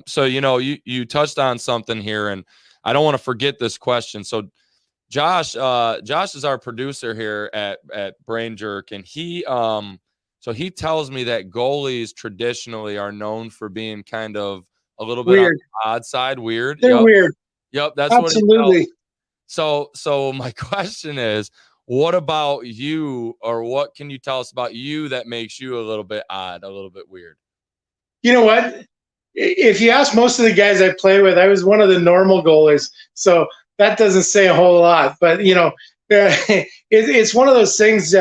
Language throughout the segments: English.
So, you touched on something here, and I don't want to forget this question. So Josh is our producer here at Brainjerk, and he tells me that goalies traditionally are known for being kind of a little bit on Weird. the odd side, weird. They're Yep. weird. Yep, that's what he tells. Absolutely. So my question is, what about you, or what can you tell us about you that makes you a little bit odd, a little bit weird? You know what? If you ask most of the guys I play with, I was one of the normal goalies. So that doesn't say a whole lot. But, it's one of those things,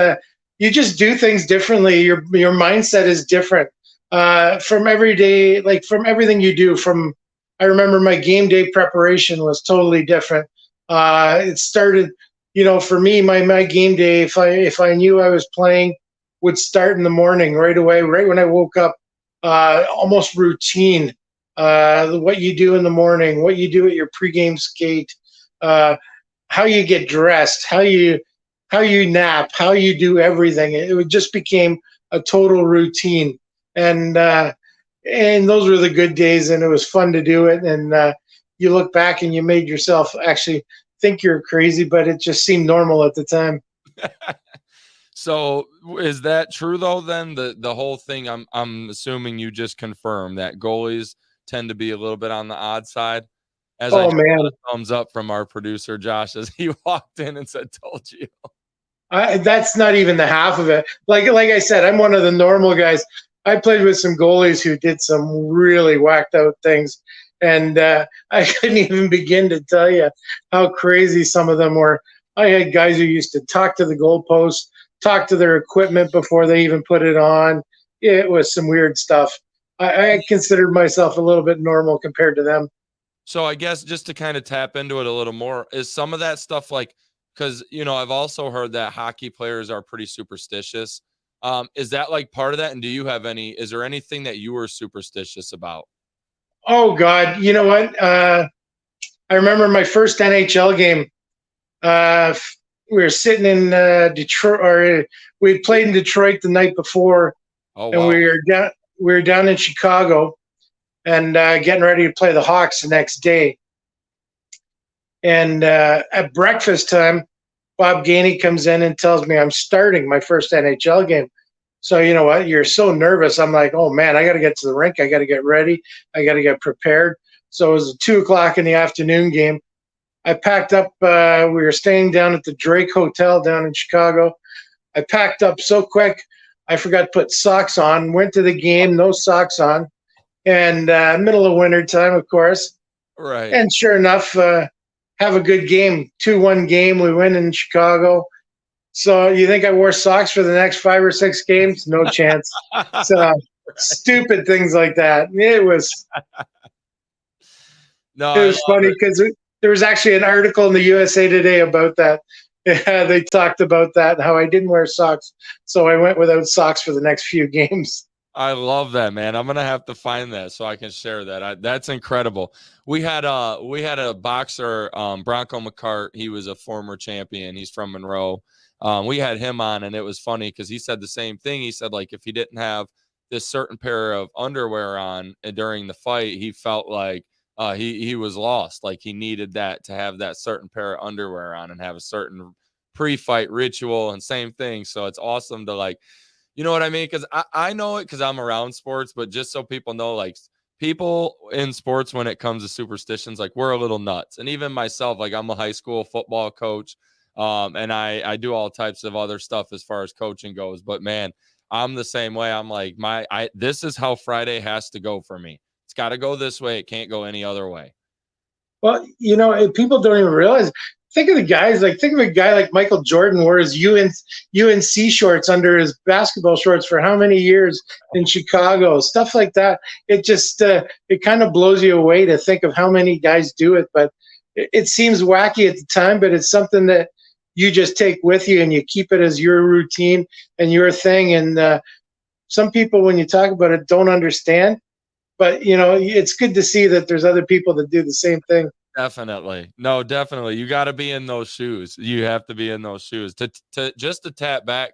you just do things differently. Your mindset is different from every day, like from everything you do. I remember my game day preparation was totally different. It started, for me, my game day, if I knew I was playing, would start in the morning right away, right when I woke up. Almost routine. What you do in the morning, what you do at your pregame skate, how you get dressed, how you nap, how you do everything. It just became a total routine, and those were the good days, and it was fun to do it. And you look back and you made yourself actually think you're crazy, but it just seemed normal at the time. So is that true though? Then the whole thing, I'm assuming you just confirmed that goalies tend to be a little bit on the odd side. As I Oh just got man, a thumbs up from our producer Josh as he walked in and said, "Told you." that's not even the half of it. Like I said, I'm one of the normal guys. I played with some goalies who did some really whacked out things, and I couldn't even begin to tell you how crazy some of them were. I had guys who used to talk to the goalpost, talk to their equipment before they even put it on. It was some weird stuff. I considered myself a little bit normal compared to them. So I guess just to kind of tap into it a little more, is some of that stuff like, because I've also heard that hockey players are pretty superstitious. Is that like part of that? And is there anything that you were superstitious about? Oh God, you know what? I remember my first NHL game. Uh, we were sitting in Detroit, or we had played in Detroit the night before, Oh and wow. we were down in Chicago, and getting ready to play the Hawks the next day. And at breakfast time, Bob Gainey comes in and tells me I'm starting my first NHL game. So you know what? You're so nervous. I'm like, oh man, I got to get to the rink. I got to get ready. I got to get prepared. So it was a 2 o'clock in the afternoon game. I packed up. We were staying down at the Drake Hotel down in Chicago. I packed up so quick, I forgot to put socks on. Went to the game, no socks on, and middle of winter time, of course. Right. And sure enough, have a good game, 2-1 game. We win in Chicago. So you think I wore socks for the next 5 or 6 games? No chance. So stupid things like that. No, It I was love funny it. because there was actually an article in the USA Today about that. Yeah, they talked about that, how I didn't wear socks, so I went without socks for the next few games. I love that, man. I'm gonna have to find that so I can share that. That's incredible. We had a boxer, Bronco McCart. He was a former champion. He's from Monroe. We had him on, and it was funny because he said the same thing. He said like if he didn't have this certain pair of underwear on during the fight, he felt like he was lost. Like he needed that to have that certain pair of underwear on and have a certain pre-fight ritual and same thing. So it's awesome to like, you know what I mean? Because I know it because I'm around sports, but just so people know, like people in sports, when it comes to superstitions, like we're a little nuts. And even myself, like I'm a high school football coach, and I do all types of other stuff as far as coaching goes. But man, I'm the same way. I'm like this is how Friday has to go for me. It's got to go this way. It can't go any other way. Well, people don't even realize. Think of a guy like Michael Jordan wore his UNC shorts under his basketball shorts for how many years in Chicago, stuff like that. It kind of blows you away to think of how many guys do it, but it seems wacky at the time, but it's something that you just take with you and you keep it as your routine and your thing. And some people, when you talk about it, don't understand, but it's good to see that there's other people that do the same thing. Definitely. No, definitely. You got to be in those shoes. You have to be in those shoes to just to tap back